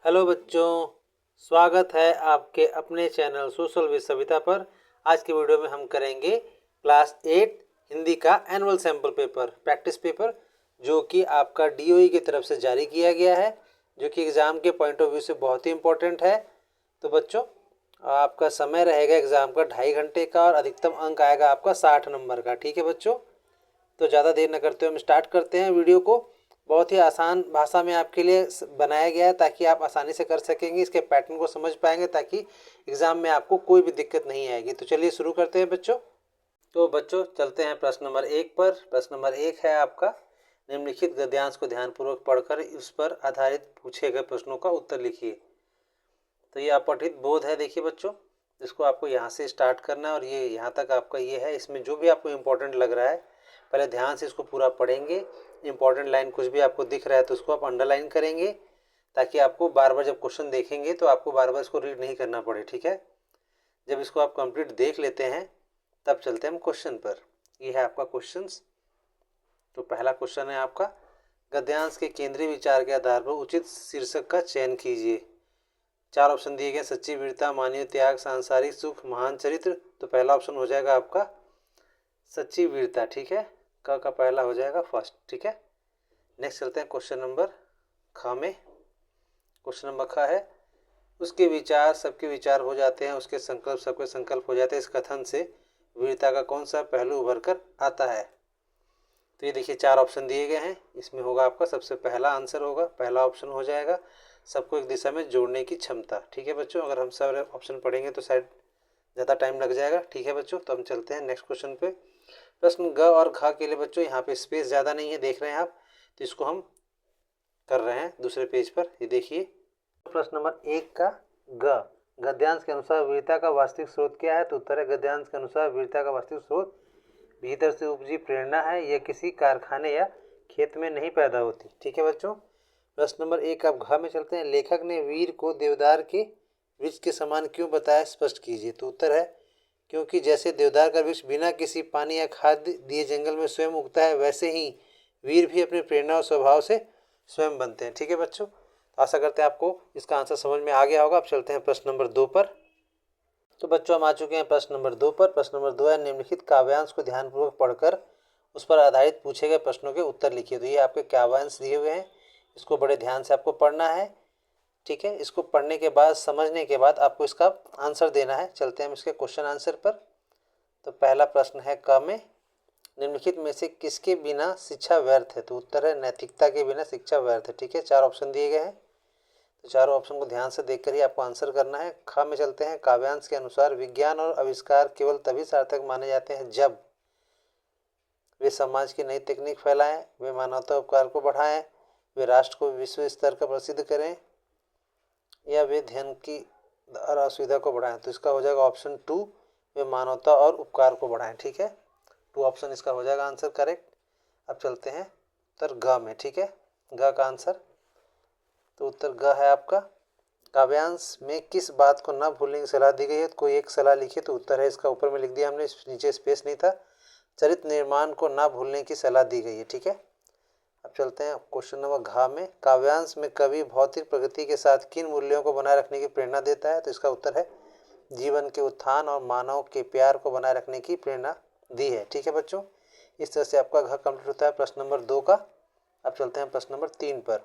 Hello बच्चों, स्वागत है आपके अपने चैनल सोशल विद सविता पर। आज की वीडियो में हम करेंगे क्लास 8 हिंदी का annual sample paper, practice paper, जो कि आपका डीओई की तरफ से जारी किया गया है, जो कि एग्ज़ाम के पॉइंट ऑफ व्यू से बहुत ही इम्पोर्टेंट है। तो बच्चों, आपका समय रहेगा एग्ज़ाम का 2.5 घंटे का और अधिकतम अंक आएगा आपका 60 नंबर का। ठीक है बच्चों, तो ज़्यादा देर न करते हुए हम स्टार्ट करते हैं वीडियो को। बहुत ही आसान भाषा में आपके लिए बनाया गया है ताकि आप आसानी से कर सकेंगे, इसके पैटर्न को समझ पाएंगे ताकि एग्ज़ाम में आपको कोई भी दिक्कत नहीं आएगी। तो चलिए शुरू करते हैं बच्चों। तो बच्चों चलते हैं प्रश्न नंबर 1 पर। प्रश्न नंबर 1 है आपका, निम्नलिखित गद्यांश को ध्यानपूर्वक पढ़कर उस पर आधारित पूछे गए प्रश्नों का उत्तर लिखिए। तो ये अपठित बोध है, देखिए बच्चों, इसको आपको यहाँ से स्टार्ट करना है और ये यहाँ तक आपका ये है। इसमें जो भी आपको इम्पोर्टेंट लग रहा है पहले ध्यान से इसको पूरा पढ़ेंगे। इंपॉर्टेंट लाइन कुछ भी आपको दिख रहा है तो उसको आप अंडरलाइन करेंगे ताकि आपको बार बार जब क्वेश्चन देखेंगे तो आपको बार बार इसको रीड नहीं करना पड़े। ठीक है, जब इसको आप कंप्लीट देख लेते हैं तब चलते हैं हम क्वेश्चन पर। ये है आपका क्वेश्चंस। तो पहला क्वेश्चन है आपका, गद्यांश के केंद्रीय विचार के आधार पर उचित शीर्षक का चयन कीजिए। 4 ऑप्शन दिए गए, सच्ची वीरता, मानवीय त्याग, सांसारिक सुख, महान चरित्र। तो पहला ऑप्शन हो जाएगा आपका सच्ची वीरता। ठीक है, का पहला हो जाएगा फर्स्ट। ठीक है, नेक्स्ट चलते हैं क्वेश्चन नंबर ख में। क्वेश्चन नंबर ख है, उसके विचार सबके विचार हो जाते हैं, उसके संकल्प सबके संकल्प हो जाते हैं। इस कथन से वीरता का कौन सा पहलू उभर कर आता है? तो ये देखिए 4 ऑप्शन दिए गए हैं, इसमें होगा आपका सबसे पहला आंसर होगा, पहला ऑप्शन हो जाएगा सबको एक दिशा में जोड़ने की क्षमता। ठीक है बच्चों, अगर हम सारे ऑप्शन पढ़ेंगे तो शायद ज़्यादा टाइम लग जाएगा। ठीक है बच्चों, तो हम चलते हैं नेक्स्ट क्वेश्चन पे। प्रश्न ग और घ के लिए बच्चों यहाँ पे स्पेस ज़्यादा नहीं है, देख रहे हैं आप, तो इसको हम कर रहे हैं दूसरे पेज पर। ये देखिए प्रश्न नंबर 1 का ग, गद्यांश के अनुसार वीरता का वास्तविक स्रोत क्या है? तो उत्तर है, गद्यांश के अनुसार वीरता का वास्तविक स्रोत भीतर से उपजी प्रेरणा है, यह किसी कारखाने या खेत में नहीं पैदा होती। ठीक है बच्चों, प्रश्न नंबर 1 आप घ में चलते हैं। लेखक ने वीर को देवदार के वृक्ष के समान क्यों बताया, स्पष्ट कीजिए। तो उत्तर है, क्योंकि जैसे देवदार का वृक्ष बिना किसी पानी या खाद्य दिए जंगल में स्वयं उगता है, वैसे ही वीर भी अपनी प्रेरणा और स्वभाव से स्वयं बनते हैं। ठीक है बच्चों, आशा करते हैं आपको इसका आंसर समझ में आ गया होगा। अब चलते हैं प्रश्न नंबर 2 पर। तो बच्चों हम आ चुके हैं प्रश्न नंबर 2 पर। प्रश्न नंबर 2 है, निम्नलिखित काव्यांश को ध्यानपूर्वक पढ़कर उस पर आधारित पूछे गए प्रश्नों के उत्तर लिखिए। तो ये आपके काव्यांश दिए हुए हैं, इसको बड़े ध्यान से आपको पढ़ना है। ठीक है, इसको पढ़ने के बाद समझने के बाद आपको इसका आंसर देना है। चलते हैं हम इसके क्वेश्चन आंसर पर। तो पहला प्रश्न है क में, निम्नलिखित में से किसके बिना शिक्षा व्यर्थ है? तो उत्तर है, नैतिकता के बिना शिक्षा व्यर्थ है। ठीक है, 4 ऑप्शन दिए गए हैं, तो चारों ऑप्शन को ध्यान से देखकर ही आपको आंसर करना है। ख में चलते हैं, काव्यांश के अनुसार विज्ञान और आविष्कार केवल तभी सार्थक माने जाते हैं जब वे समाज की नई तकनीक फैलाएं, वे मानवता उपकार को बढ़ाएं, वे राष्ट्र को विश्व स्तर का प्रसिद्ध करें, या वे धन की और असुविधा को बढ़ाएं। तो इसका हो जाएगा ऑप्शन 2, वे मानवता और उपकार को बढ़ाएं। ठीक है, 2 ऑप्शन इसका हो जाएगा आंसर करेक्ट। अब चलते हैं उत्तर ग में। ठीक है, ग का आंसर, तो उत्तर ग है आपका, काव्यांश में किस बात को न भूलने की सलाह दी गई है? कोई एक सलाह लिखिए। तो उत्तर है, इसका ऊपर में लिख दिया हमने, नीचे स्पेस नहीं था, चरित्र निर्माण को न भूलने की सलाह दी गई है। ठीक है, अब चलते हैं क्वेश्चन नंबर घ में, काव्यांश में कवि भौतिक प्रगति के साथ किन मूल्यों को बनाए रखने की प्रेरणा देता है? तो इसका उत्तर है, जीवन के उत्थान और मानव के प्यार को बनाए रखने की प्रेरणा दी है। ठीक है बच्चों, इस तरह से आपका घ कंप्लीट होता है प्रश्न नंबर 2 का। अब चलते हैं प्रश्न नंबर 3 पर।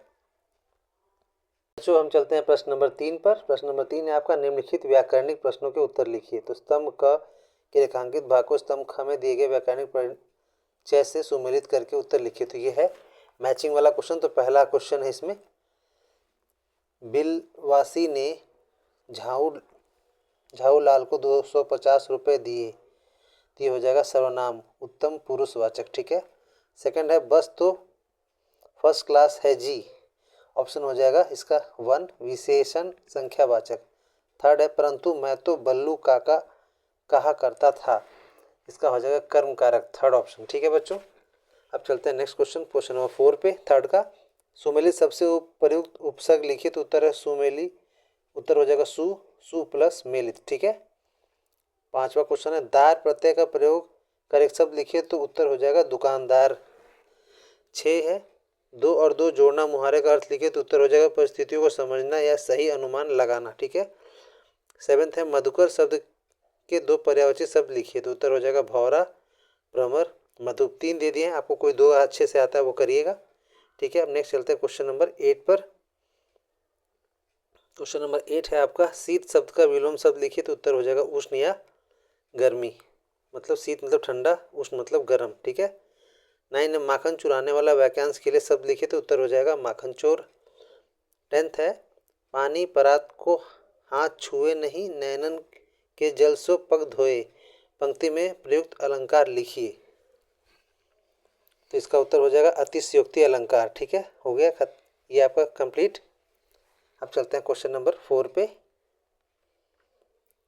बच्चों हम चलते हैं प्रश्न नंबर 3 पर। प्रश्न नंबर 3 है आपका, निम्नलिखित व्याकरणिक प्रश्नों के उत्तर लिखिए। तो स्तंभ क के रेखांकित भाग को स्तंभ ख में दिए गए व्याकरणिक परिचय से सुमेलित करके उत्तर लिखिए। तो ये है मैचिंग वाला क्वेश्चन। तो पहला क्वेश्चन है इसमें, बिलवासी ने झाऊ लाल को 250 रुपये दिए, तो ये हो जाएगा सर्वनाम उत्तम पुरुषवाचक। ठीक है, सेकंड है, बस तो फर्स्ट क्लास है जी, ऑप्शन हो जाएगा इसका 1 विशेषण संख्यावाचक। थर्ड है, परंतु मैं तो बल्लू काका कहा करता था, इसका हो जाएगा कर्म कारक, थर्ड ऑप्शन। ठीक है बच्चों, अब चलते हैं नेक्स्ट क्वेश्चन, क्वेश्चन नंबर 4 पे, थर्ड का, सुमेलित सबसे प्रयुक्त उपसर्ग लिखिए। तो उत्तर है सुमेली, उत्तर हो जाएगा सु प्लस मेलित। ठीक है, पांचवा क्वेश्चन है, दार प्रत्यय का प्रयोग कर एक शब्द लिखिए। तो उत्तर हो जाएगा दुकानदार। 6 है, दो और दो जोड़ना मुहावरे का अर्थ लिखे तो उत्तर हो जाएगा परिस्थितियों को समझना या सही अनुमान लगाना। ठीक है। 7th है मधुकर शब्द के दो पर्यायवाची शब्द लिखिए तो उत्तर हो जाएगा भौरा, भ्रमर, मधु। 3 दे दिए हैं आपको, कोई 2 अच्छे से आता है वो करिएगा। ठीक है। अब नेक्स्ट चलते हैं क्वेश्चन नंबर 8 पर। क्वेश्चन नंबर 8 है आपका शीत शब्द का विलोम शब्द लिखिए तो उत्तर हो जाएगा उष्ण या गर्मी। मतलब शीत मतलब ठंडा, उष्ण मतलब गर्म। ठीक है। 9 है माखन चुराने वाला वाक्यांश के लिए शब्द लिखिए तो उत्तर हो जाएगा माखन चोर। 10th है पानी परात को हाथ छुए नहीं, नैनन के जल सो पग धोए। पंक्ति में प्रयुक्त अलंकार लिखिए तो इसका उत्तर हो जाएगा अतिशयोक्ति अलंकार। ठीक है, हो गया ये आपका कंप्लीट। अब चलते हैं क्वेश्चन नंबर 4 पे।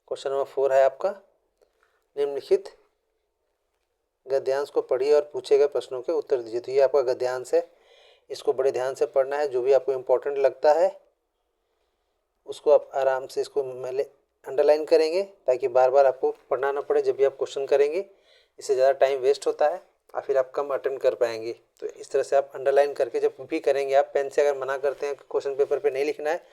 क्वेश्चन नंबर 4 है आपका निम्नलिखित गद्यांश को पढ़िए और पूछे गए प्रश्नों के उत्तर दीजिए। तो ये आपका गद्यांश है, इसको बड़े ध्यान से पढ़ना है। जो भी आपको इम्पोर्टेंट लगता है उसको आप आराम से इसको पहले अंडरलाइन करेंगे ताकि बार बार आपको पढ़ना ना पड़े जब भी आप क्वेश्चन करेंगे। इससे ज़्यादा टाइम वेस्ट होता है और फिर आप कम अटेम्प्ट कर पाएंगे। तो इस तरह से आप अंडरलाइन करके जब भी करेंगे, आप पेन से अगर मना करते हैं कि क्वेश्चन पेपर पे नहीं लिखना है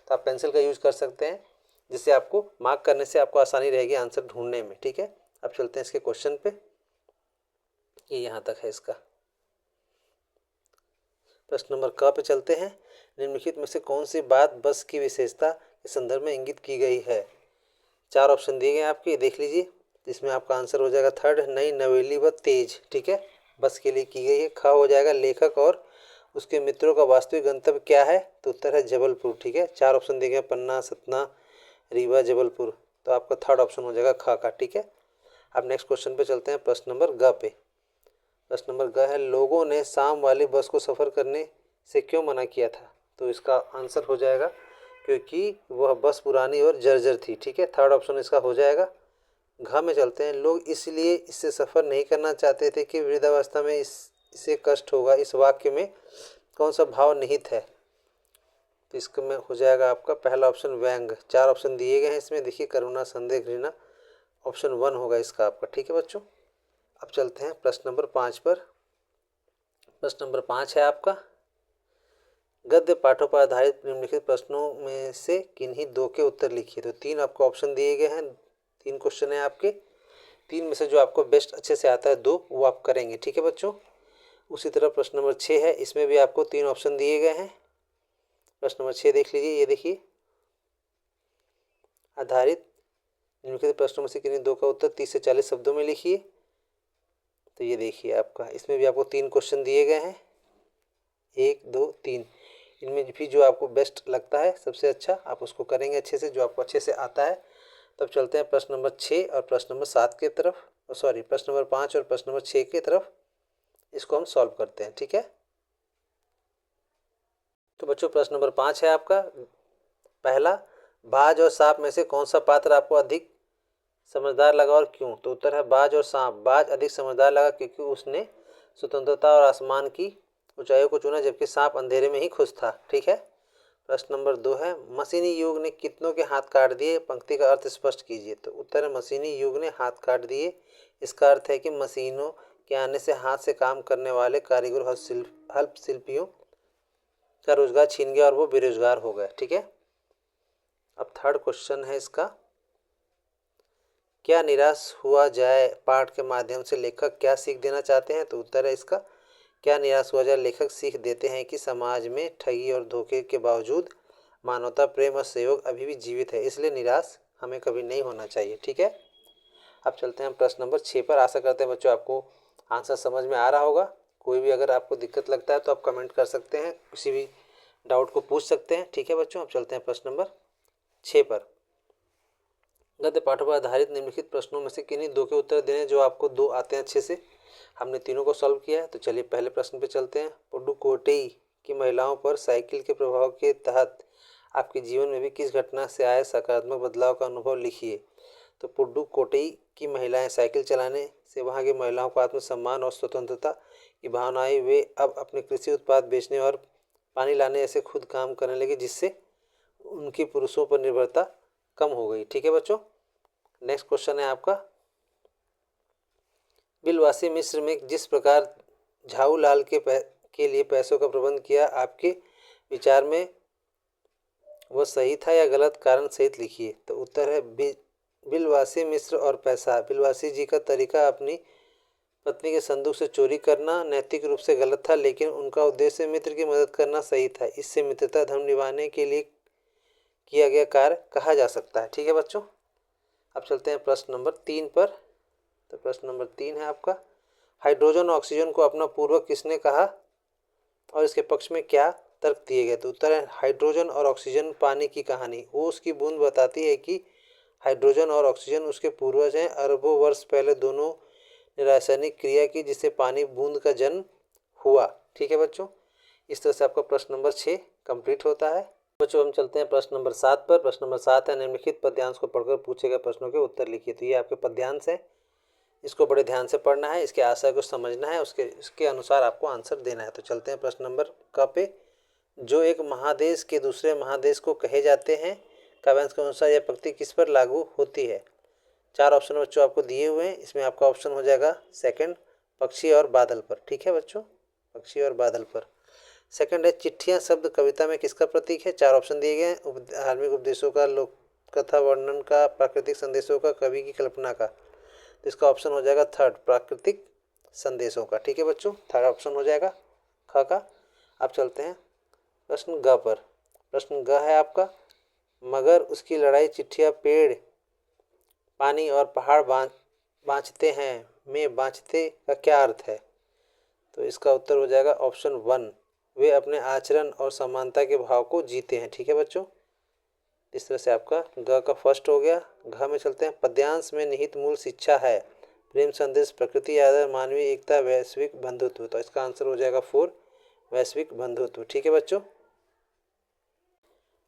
तो आप पेंसिल का यूज़ कर सकते हैं, जिससे आपको मार्क करने से आपको आसानी रहेगी आंसर ढूंढने में। ठीक है। अब चलते हैं इसके क्वेश्चन पे। ये यहाँ तक है इसका। प्रश्न नंबर क पे चलते हैं। निम्नलिखित में से कौन सी बात बस की विशेषता के संदर्भ में इंगित की गई है। 4 ऑप्शन दिए गए हैं आपके, देख लीजिए। इसमें आपका आंसर हो जाएगा 3rd नई, नवेली व तेज। ठीक है, बस के लिए की गई है। ख हो जाएगा लेखक और उसके मित्रों का वास्तविक गंतव्य क्या है तो उत्तर है जबलपुर। ठीक है। 4 ऑप्शन दिए गए, पन्ना, सतना, रीवा, जबलपुर। तो आपका 3rd ऑप्शन हो जाएगा ख का। ठीक है। अब नेक्स्ट क्वेश्चन पे चलते हैं, प्रश्न नंबर ग पे। प्रश्न नंबर ग है लोगों ने शाम वाली बस को सफ़र करने से क्यों मना किया था। तो इसका आंसर हो जाएगा क्योंकि वह बस पुरानी और जर्जर थी। ठीक है। 3rd ऑप्शन इसका हो जाएगा। घ में चलते हैं लोग इसलिए इससे सफ़र नहीं करना चाहते थे कि वृद्धावस्था में इसे कष्ट होगा। इस वाक्य में कौन सा भाव निहित है। तो इसका में हो जाएगा आपका पहला ऑप्शन व्यंग। 4 ऑप्शन दिए गए हैं इसमें, देखिए करुणा, संदेह, घृणा। ऑप्शन 1 होगा इसका आपका। ठीक है बच्चों। अब चलते हैं प्रश्न नंबर 5 पर। प्रश्न नंबर 5 है आपका गद्य पाठों पर आधारित निम्नलिखित प्रश्नों में से किन्हीं 2 के उत्तर लिखिए। तो 3 आपको ऑप्शन दिए गए हैं, 3 क्वेश्चन है आपके। 3 में से जो आपको बेस्ट अच्छे से आता है 2 वो आप करेंगे। ठीक है बच्चों। उसी तरह प्रश्न नंबर 6 है, इसमें भी आपको 3 ऑप्शन दिए गए हैं। प्रश्न नंबर 6 देख लीजिए, ये देखिए आधारित निम्नलिखित प्रश्नों में से किन्हीं 2 का उत्तर 30 से 40 शब्दों में लिखिए। तो ये देखिए आपका, इसमें भी आपको 3 क्वेश्चन दिए गए हैं, 1, 2, 3। इनमें भी जो आपको बेस्ट लगता है सबसे अच्छा आप उसको करेंगे अच्छे से, जो आपको अच्छे से आता है। तब चलते हैं प्रश्न नंबर 6 और प्रश्न नंबर 7 की तरफ, सॉरी प्रश्न नंबर 5 और प्रश्न नंबर 6 की तरफ। इसको हम सॉल्व करते हैं। ठीक है। तो बच्चों प्रश्न नंबर 5 है आपका पहला, बाज और सांप में से कौन सा पात्र आपको अधिक समझदार लगा और क्यों। तो उत्तर है बाज और सांप। बाज अधिक समझदार लगा क्योंकि उसने स्वतंत्रता और आसमान की ऊंचाइयों को चुना, जबकि सांप अंधेरे में ही खुश था। ठीक है। प्रश्न नंबर 2 है मशीनी युग ने कितनों के हाथ काट दिए। पंक्ति का अर्थ स्पष्ट कीजिए। तो उत्तर है मशीनी युग ने हाथ काट दिए। इसका अर्थ है कि मशीनों के आने से हाथ से काम करने वाले कारीगर हल्प शिल्पियों का रोजगार छीन गया और वो बेरोजगार हो गए। ठीक है। अब 3rd क्वेश्चन है इसका, क्या निराश हुआ जाए पाठ के माध्यम से लेखक क्या सीख देना चाहते हैं। तो उत्तर है इसका क्या निराश हुआ जाए लेखक सीख देते हैं कि समाज में ठगी और धोखे के बावजूद मानवता, प्रेम और सहयोग अभी भी जीवित है, इसलिए निराश हमें कभी नहीं होना चाहिए। ठीक है। अब चलते हैं प्रश्न नंबर 6 पर। आशा करते हैं बच्चों आपको आंसर समझ में आ रहा होगा। कोई भी अगर आपको दिक्कत लगता है तो आप कमेंट कर सकते हैं, किसी भी डाउट को पूछ सकते हैं। ठीक है बच्चों। अब चलते हैं प्रश्न नंबर 6 पर। गद्य पाठों पर आधारित निम्नलिखित प्रश्नों में से किन्हीं 2 के उत्तर देने जो आपको 2 आते हैं अच्छे से। हमने तीनों को सॉल्व किया है। तो चलिए पहले प्रश्न पे चलते हैं। पुडुकोट्टई की महिलाओं पर साइकिल के प्रभाव के तहत आपके जीवन में भी किस घटना से आए सकारात्मक बदलाव का अनुभव लिखिए। तो पुडुकोट्टई की महिलाएं साइकिल चलाने से वहां की महिलाओं को आत्मसम्मान और स्वतंत्रता की भावना आई। वे अब अपने कृषि उत्पाद बेचने और पानी लाने ऐसे खुद काम करने लगे, जिससे उनकी पुरुषों पर निर्भरता कम हो गई। ठीक है बच्चों। नेक्स्ट क्वेश्चन है आपका, बिलवासी मिस्र में जिस प्रकार झाऊ लाल के लिए पैसों का प्रबंध किया, आपके विचार में वह सही था या गलत, कारण सहित लिखिए। तो उत्तर है बिलवासी मिश्र और पैसा। बिलवासी जी का तरीका अपनी पत्नी के संदूक से चोरी करना नैतिक रूप से गलत था, लेकिन उनका उद्देश्य मित्र की मदद करना सही था। इससे मित्रता धर्म निभाने के लिए किया गया कार्य कहा जा सकता है। ठीक है बच्चों, अब चलते हैं प्रश्न नंबर 3 पर। तो प्रश्न नंबर 3 है आपका, हाइड्रोजन और ऑक्सीजन को अपना पूर्वक किसने कहा और इसके पक्ष में क्या तर्क दिए गए। तो उत्तर है हाइड्रोजन और ऑक्सीजन पानी की कहानी। वो उसकी बूंद बताती है कि हाइड्रोजन और ऑक्सीजन उसके पूर्वज हैं। अरबों वर्ष पहले दोनों ने रासायनिक क्रिया की जिससे पानी बूंद का जन्म हुआ। ठीक है बच्चों, इस तरह से आपका प्रश्न नंबर 6 कंप्लीट होता है। बच्चों हम चलते हैं प्रश्न नंबर 7 पर। प्रश्न नंबर 7 है, निम्नलिखित पद्यांश को पढ़कर पूछे गए प्रश्नों के उत्तर लिखिए। तो ये आपके पद्यांश है, इसको बड़े ध्यान से पढ़ना है, इसके आशय को समझना है, इसके अनुसार आपको आंसर देना है। तो चलते हैं प्रश्न नंबर क पे। जो एक महादेश के दूसरे महादेश को कहे जाते हैं, काव्यांश के अनुसार यह पंक्ति किस पर लागू होती है। 4 ऑप्शन बच्चों आपको दिए हुए हैं, इसमें आपका ऑप्शन हो जाएगा सेकंड, पक्षी और बादल पर। ठीक है बच्चों, पक्षी और बादल पर। सेकंड है, चिट्ठियां शब्द कविता में किसका प्रतीक है। 4 ऑप्शन दिए गए हैं, धार्मिक उपदेशों का, लोक कथा वर्णन का, प्राकृतिक संदेशों का, कवि की कल्पना का। तो इसका ऑप्शन हो जाएगा थर्ड, प्राकृतिक संदेशों का। ठीक है बच्चों, थर्ड ऑप्शन हो जाएगा ख का। अब चलते हैं प्रश्न ग पर। प्रश्न ग है आपका, मगर उसकी लड़ाई चिट्ठियां पेड़ पानी और पहाड़ बाँचते हैं में बाँचते का क्या अर्थ है। तो इसका उत्तर हो जाएगा ऑप्शन 1, वे अपने आचरण और समानता के भाव को जीते हैं। ठीक है बच्चों, इस तरह से आपका ग का फर्स्ट हो गया। घ में चलते हैं, पद्यांश में निहित मूल शिक्षा है, प्रेम संदेश, प्रकृति आदर, मानवीय एकता, वैश्विक बंधुत्व। तो इसका आंसर हो जाएगा 4, वैश्विक बंधुत्व। ठीक है बच्चों,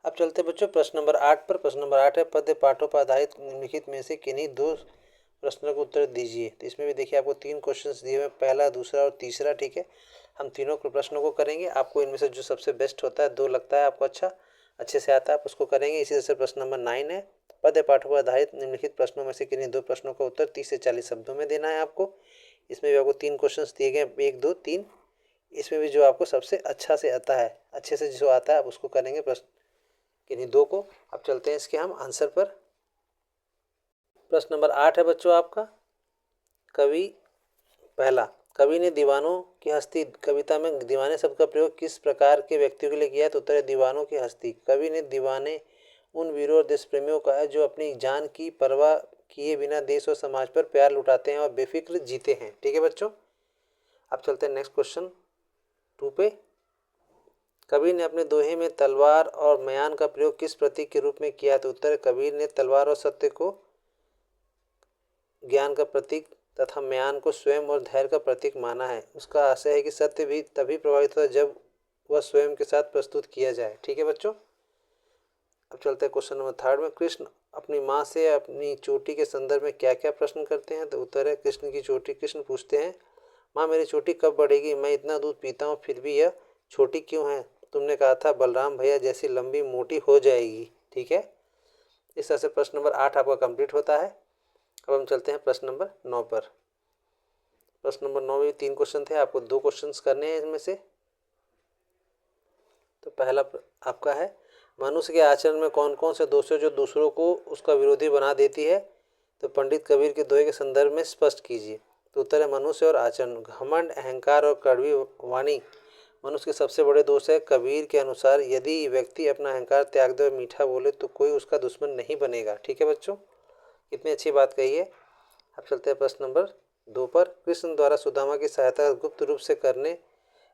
अब चलते हैं बच्चों प्रश्न नंबर 8 पर। प्रश्न नंबर 8 है, पद्य पाठों पर आधारित निम्नलिखित में से किन्हीं 2 प्रश्नों को उत्तर दीजिए। तो इसमें भी देखिए आपको 3 क्वेश्चंस दिए हुए, पहला, दूसरा और तीसरा। ठीक है, हम तीनों प्रश्नों को करेंगे। आपको इनमें से जो सबसे बेस्ट होता है, 2 लगता है आपको अच्छे से आता है, आप उसको करेंगे। इसी तरह से प्रश्न नंबर 9 है, पद्य पाठों पर आधारित निम्नलिखित प्रश्नों में से किन्हीं 2 प्रश्नों का उत्तर 30 से 40 शब्दों में देना है आपको। इसमें भी आपको 3 क्वेश्चन दिए गए, 1, 2, 3। इसमें भी जो आपको सबसे अच्छा से आता है, अच्छे से जो आता है आप उसको करेंगे प्रश्न किन्हीं 2 को। अब चलते हैं इसके हम आंसर पर। प्रश्न नंबर 8 है बच्चों आपका, पहला, कवि ने दीवानों की हस्ती कविता में दीवाने शब्द का प्रयोग किस प्रकार के व्यक्तियों के लिए किया है। तो उत्तर है दीवानों की हस्ती। कवि ने दीवाने उन वीरों और देश प्रेमियों का है जो अपनी जान की परवाह किए बिना देश और समाज पर प्यार लुटाते हैं और बेफिक्र जीते हैं। ठीक है बच्चों, अब चलते हैं नेक्स्ट क्वेश्चन 2 पे। कबीर ने अपने दोहे में तलवार और म्यान का प्रयोग किस प्रतीक के रूप में किया। तो उत्तर है कबीर ने तलवार और सत्य को ज्ञान का प्रतीक तथा म्यान को स्वयं और धैर्य का प्रतीक माना है। उसका आशय है कि सत्य भी तभी प्रभावित होता है जब वह स्वयं के साथ प्रस्तुत किया जाए। ठीक है बच्चों, अब चलते हैं क्वेश्चन नंबर 3 में। कृष्ण अपनी माँ से अपनी चोटी के संदर्भ में क्या क्या प्रश्न करते हैं। तो उत्तर है कृष्ण पूछते हैं, माँ मेरी चोटी कब बढ़ेगी, मैं इतना दूध पीता हूँ फिर भी यह छोटी क्यों है, तुमने कहा था बलराम भैया जैसी लंबी मोटी हो जाएगी। ठीक है, इस तरह से प्रश्न नंबर 8 आपका कंप्लीट होता है। अब हम चलते हैं प्रश्न नंबर 9 पर। प्रश्न नंबर 9 में 3 क्वेश्चन थे, आपको 2 क्वेश्चंस करने हैं इनमें से। तो पहला आपका है, मनुष्य के आचरण में कौन कौन से दोष है जो दूसरों को उसका विरोधी बना देती है। तो पंडित कबीर के दोहे के संदर्भ में स्पष्ट कीजिए। तो उत्तर है मनुष्य और आचरण। घमंड, अहंकार और कड़वी वाणी मनुष्य के सबसे बड़े दोष है। कबीर के अनुसार यदि व्यक्ति अपना अहंकार त्याग दे और मीठा बोले तो कोई उसका दुश्मन नहीं बनेगा। ठीक है बच्चों, कितनी अच्छी बात कही है। अब चलते हैं प्रश्न नंबर 2 पर। कृष्ण द्वारा सुदामा की सहायता गुप्त रूप से करने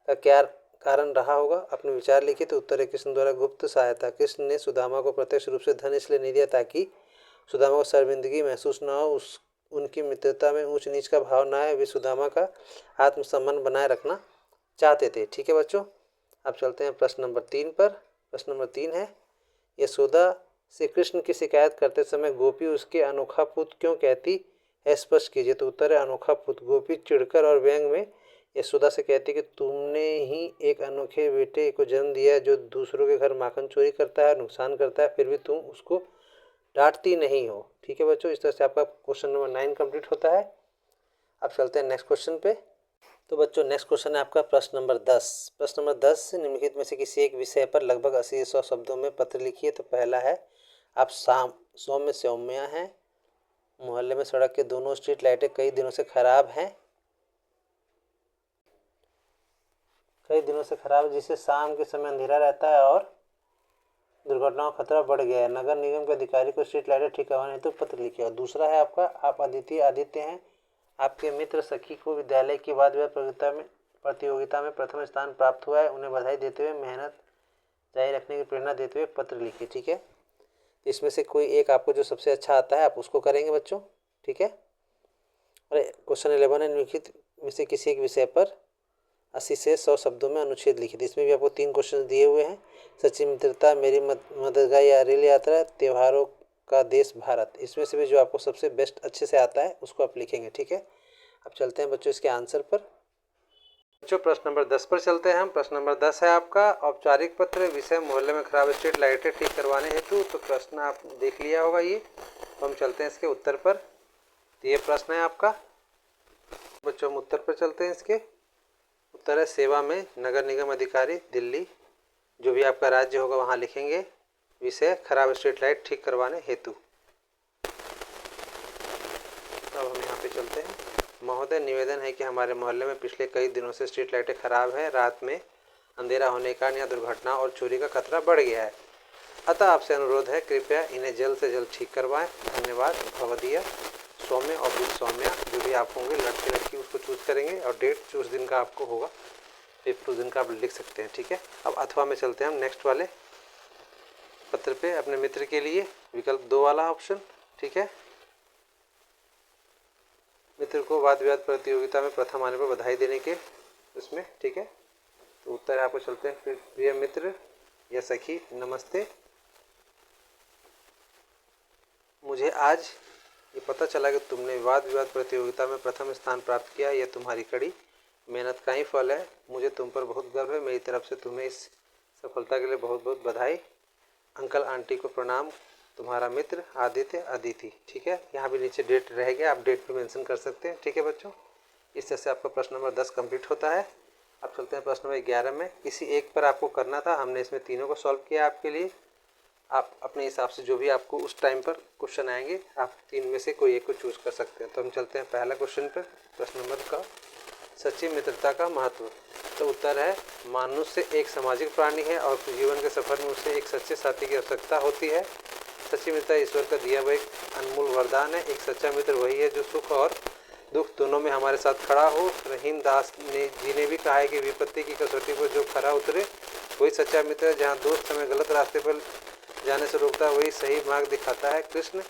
का क्या कारण रहा होगा, अपने विचार लिखिए। तो उत्तर है कृष्ण द्वारा गुप्त सहायता। कृष्ण ने सुदामा को प्रत्यक्ष रूप से धन इसलिए नहीं दिया ताकि सुदामा को शर्मिंदगी महसूस न हो, उनकी मित्रता में ऊंच नीच का भाव ना है, वे सुदामा का आत्मसम्मान बनाए रखना चाहते थे। ठीक है बच्चों, अब चलते हैं प्रश्न नंबर 3 पर। प्रश्न नंबर 3 है, यशोदा से कृष्ण की शिकायत करते समय गोपी उसके अनोखा पुत्र क्यों कहती है, स्पष्ट कीजिए। तो उत्तर है अनोखा पुत्र। गोपी चिढ़कर और व्यंग में यशोदा से कहती कि तुमने ही एक अनोखे बेटे को जन्म दिया है जो दूसरों के घर माखन चोरी करता है, नुकसान करता है, फिर भी तुम उसको डांटती नहीं हो। ठीक है बच्चों, इस तरह से आपका क्वेश्चन नंबर 9 कंप्लीट होता है। अब चलते हैं नेक्स्ट क्वेश्चन पे। तो बच्चों नेक्स्ट क्वेश्चन है आपका प्रश्न नंबर 10। प्रश्न नंबर 10, निम्नलिखित में से किसी एक विषय पर लगभग 80-100 शब्दों में पत्र लिखिए। तो पहला है, आप सौम्य सौम्या हैं, मोहल्ले में सड़क के दोनों स्ट्रीट लाइटें कई दिनों से खराब हैं, जिससे शाम के समय अंधेरा रहता है और दुर्घटनाओं का खतरा बढ़ गया है। नगर निगम के अधिकारी को स्ट्रीट लाइटें ठीक करवाने हेतु पत्र लिखिए। और दूसरा है आपका, आप आदित्य हैं, आपके मित्र सखी को विद्यालय की वाद विवाद प्रतियोगिता में प्रथम स्थान प्राप्त हुआ है, उन्हें बधाई देते हुए मेहनत जारी रखने की प्रेरणा देते हुए पत्र लिखिए। ठीक है, इसमें से कोई एक आपको जो सबसे अच्छा आता है आप उसको करेंगे बच्चों। ठीक है, और क्वेश्चन 11 है, निम्नलिखित में से किसी एक विषय पर 80 से 100 शब्दों में अनुच्छेद लिखिए। इसमें भी आपको 3 क्वेश्चन दिए हुए हैं। सच्ची मित्रता, मेरी मददगार या रेल यात्रा, त्योहारों का देश भारत। इसमें से भी जो आपको सबसे बेस्ट अच्छे से आता है उसको आप लिखेंगे। ठीक है, अब चलते हैं बच्चों इसके आंसर पर। बच्चों प्रश्न नंबर 10 पर चलते हैं हम। प्रश्न नंबर 10 है आपका, औपचारिक पत्र, विषय मोहल्ले में खराब स्ट्रीट लाइटें ठीक करवाने हेतु। तो प्रश्न आप देख लिया होगा ये, तो हम चलते हैं इसके उत्तर पर। तो ये प्रश्न है आपका बच्चों, हम उत्तर पर चलते हैं। इसके उत्तर है, सेवा में नगर निगम अधिकारी दिल्ली, जो भी आपका राज्य होगा वहाँ लिखेंगे, विषय खराब स्ट्रीट लाइट ठीक करवाने हेतु। अब हम यहाँ पे चलते हैं। महोदय, निवेदन है कि हमारे मोहल्ले में पिछले कई दिनों से स्ट्रीट लाइटें खराब है, रात में अंधेरा होने के कारण यहाँ दुर्घटना और चोरी का खतरा बढ़ गया है, अतः आपसे अनुरोध है कृपया इन्हें जल्द से जल्द ठीक करवाएं। धन्यवाद, भवदीय सौम्य और सौम्या। जो भी आप होंगे लड़के लड़की उसको चूज करेंगे और डेट जो उस दिन का आपको होगा पेपर उस दिन का आप लिख सकते हैं। ठीक है, अब अथवा में चलते हैं हम नेक्स्ट वाले पत्र पे अपने मित्र के लिए, विकल्प 2 वाला ऑप्शन। ठीक है, मित्र को वाद विवाद प्रतियोगिता में प्रथम आने पर बधाई देने के उसमें। ठीक है, तो उत्तर आपको चलते हैं। प्रिय मित्र या सखी, नमस्ते, मुझे आज ये पता चला कि तुमने वाद विवाद प्रतियोगिता में प्रथम स्थान प्राप्त किया। यह तुम्हारी कड़ी मेहनत का ही फल है। मुझे तुम पर बहुत गर्व है। मेरी तरफ से तुम्हें इस सफलता के लिए बहुत बहुत बधाई। अंकल आंटी को प्रणाम, तुम्हारा मित्र आदित्य अदिति। ठीक है, यहाँ भी नीचे डेट रह गया, आप डेट भी मेंशन कर सकते हैं। ठीक है बच्चों, इस तरह से आपका प्रश्न नंबर 10 कंप्लीट होता है। अब चलते हैं प्रश्न नंबर 11 में। किसी एक पर आपको करना था, हमने इसमें तीनों को सॉल्व किया आपके लिए। आप अपने हिसाब से जो भी आपको उस टाइम पर क्वेश्चन आएंगे, आप 3 में से कोई एक को चूज कर सकते हैं। तो हम चलते हैं पहला क्वेश्चन पर, प्रश्न नंबर का, सच्ची मित्रता का महत्व। तो उत्तर है, मनुष्य एक सामाजिक प्राणी है और जीवन के सफर में उसे एक सच्चे साथी की आवश्यकता होती है। सच्ची मित्रता ईश्वर का दिया हुआ एक अनमोल वरदान है। एक सच्चा मित्र वही है जो सुख और दुख दोनों में हमारे साथ खड़ा हो। रहीम दास जी ने भी कहा है कि विपत्ति की कसौटी पर जो खरा उतरे वही सच्चा मित्र है। जहाँ दोस्त हमें गलत रास्ते पर जाने से रोकता है वही सही मार्ग दिखाता है। कृष्ण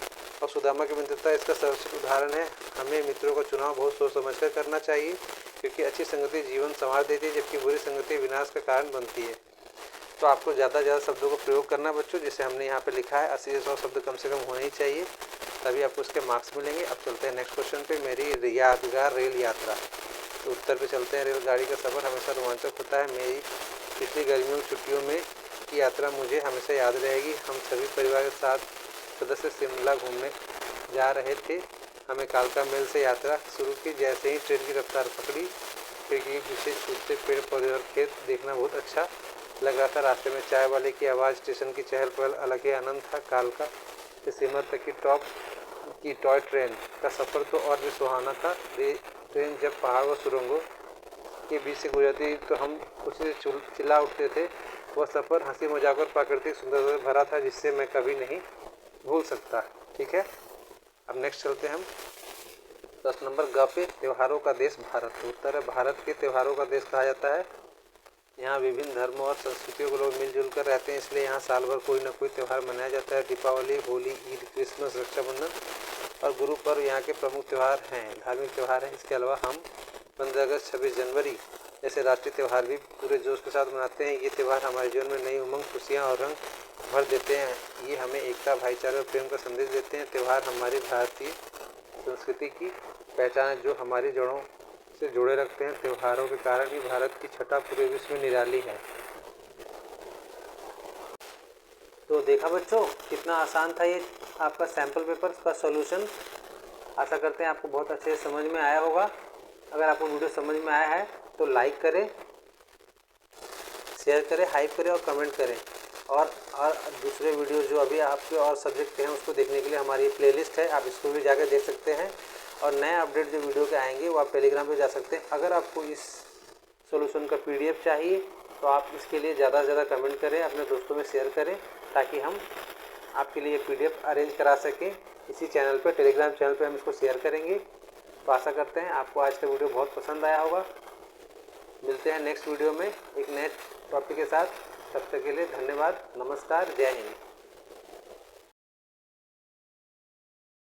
और सुदामा की मित्रता इसका सर्वोच्च उदाहरण है। हमें मित्रों का चुनाव बहुत सोच समझकर करना चाहिए, क्योंकि अच्छी संगति जीवन संवार देती है, जबकि बुरी संगति विनाश का कारण बनती है। तो आपको ज़्यादा से ज़्यादा शब्दों का प्रयोग करना बच्चों, जैसे हमने यहाँ पे लिखा है 80 से 100 शब्द कम से कम होने ही चाहिए, तभी आपको उसके मार्क्स मिलेंगे। अब चलते हैं नेक्स्ट क्वेश्चन पे, मेरी यादगार रेल यात्रा। तो उत्तर पे चलते हैं। रेलगाड़ी का सफ़र हमेशा रोमांचक होता है। मेरी पिछली गर्मियों की छुट्टियों में की यात्रा मुझे हमेशा याद रहेगी। हम सभी परिवार के साथ सदस्य शिमला घूमने जा रहे थे। हमें कालका मेल से यात्रा शुरू की। जैसे ही ट्रेन की रफ्तार पकड़ी, खिड़की के पीछे छूटते पेड़ पौधे और खेत देखना बहुत अच्छा लग रहा था। रास्ते में चाय वाले की आवाज़, स्टेशन की चहल पहल अलग ही आनंद था। कालका से सिमर तक की टॉय ट्रेन का सफ़र तो और भी सुहाना था। ट्रेन जब पहाड़ व सुरंगों के बीच से गुजरती तो हम खुशी से चिल्ला उठते थे। वह सफ़र हंसी मजाक और प्राकृतिक सुंदरता से भरा था, जिससे मैं कभी नहीं भूल सकता। ठीक है, अब नेक्स्ट चलते हैं हम प्रश्न नंबर ग पे, त्योहारों का देश भारत। उत्तर है, भारत के त्योहारों का देश कहा जाता है। यहाँ विभिन्न धर्मों और संस्कृतियों के लोग मिलजुल कर रहते हैं, इसलिए यहाँ साल भर कोई न कोई त्यौहार मनाया जाता है। दीपावली, होली, ईद, क्रिसमस, रक्षाबंधन और गुरु पर्व यहाँ के प्रमुख त्यौहार हैं, धार्मिक त्यौहार हैं। इसके अलावा हम 15 अगस्त, 26 जनवरी जैसे राष्ट्रीय त्यौहार भी पूरे जोश के साथ मनाते हैं। ये त्यौहार हमारे जीवन में नई उमंग, खुशियाँ और रंग भर देते हैं। ये हमें एकता, भाईचारे और प्रेम का संदेश देते हैं। त्यौहार हमारी भारतीय संस्कृति की पहचान है, जो हमारी जड़ों से जुड़े रखते हैं। त्योहारों के कारण ही भारत की छटा पूरे विश्व में निराली है। तो देखा बच्चों, कितना आसान था ये आपका सैम्पल पेपर का सॉल्यूशन। आशा करते हैं आपको बहुत अच्छे से समझ में आया होगा। अगर आपको वीडियो समझ में आया है तो लाइक करें, शेयर करें, हाइप करें और कमेंट करें। और दूसरे वीडियो जो अभी आपके और सब्जेक्ट के हैं उसको देखने के लिए हमारी प्लेलिस्ट है, आप इसको भी जाकर देख सकते हैं। और नए अपडेट जो वीडियो के आएंगे वो आप टेलीग्राम पे जा सकते हैं। अगर आपको इस सॉल्यूशन का PDF चाहिए तो आप इसके लिए ज़्यादा से ज़्यादा कमेंट करें, अपने दोस्तों में शेयर करें, ताकि हम आपके लिए PDF अरेंज करा सकें। इसी चैनल पर, टेलीग्राम चैनल पर हम इसको शेयर करेंगे। तो आशा करते हैं आपको आज का वीडियो बहुत पसंद आया होगा। मिलते हैं नेक्स्ट वीडियो में एक नए टॉपिक के साथ। तब तक के लिए धन्यवाद, नमस्कार, जय हिंद।